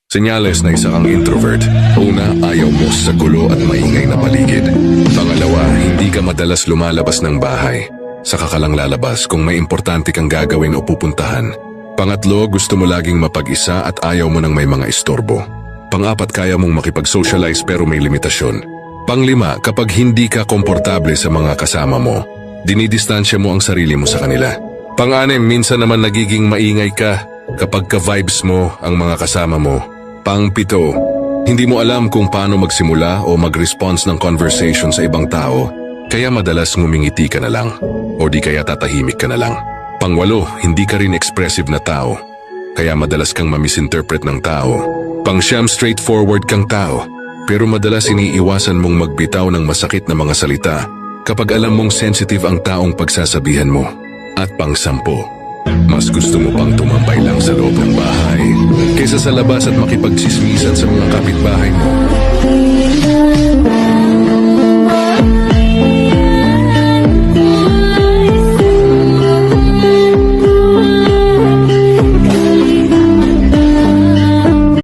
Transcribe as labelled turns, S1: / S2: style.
S1: Senyales na isa kang introvert. Una, ayaw mo sa gulo at maingay na paligid. Pangalawa, hindi ka madalas lumalabas ng bahay. Saka ka lang lalabas kung may importante kang gagawin o pupuntahan. Pangatlo, gusto mo laging mapag-isa at ayaw mo nang may mga istorbo. Pang-apat, kaya mong makipag-socialize pero may limitasyon. Panglima, kapag hindi ka komportable sa mga kasama mo, dinidistansya mo ang sarili mo sa kanila. Pang-anim, minsan naman nagiging maingay ka kapag ka-vibes mo ang mga kasama mo. Pang-pito, hindi mo alam kung paano magsimula o mag-response ng conversation sa ibang tao, kaya madalas ngumingiti ka na lang o di kaya tatahimik ka na lang. Pang-walo, hindi ka rin expressive na tao, kaya madalas kang mamisinterpret ng tao. Pang-siyam, straightforward kang tao, pero madalas iniiwasan mong magbitaw ng masakit na mga salita kapag alam mong sensitive ang taong pagsasabihan mo. At pang-sampo, mas gusto mo pang tumambay lang sa loob ng bahay kaysa sa labas at makipagsismisan sa mga kapitbahay mo.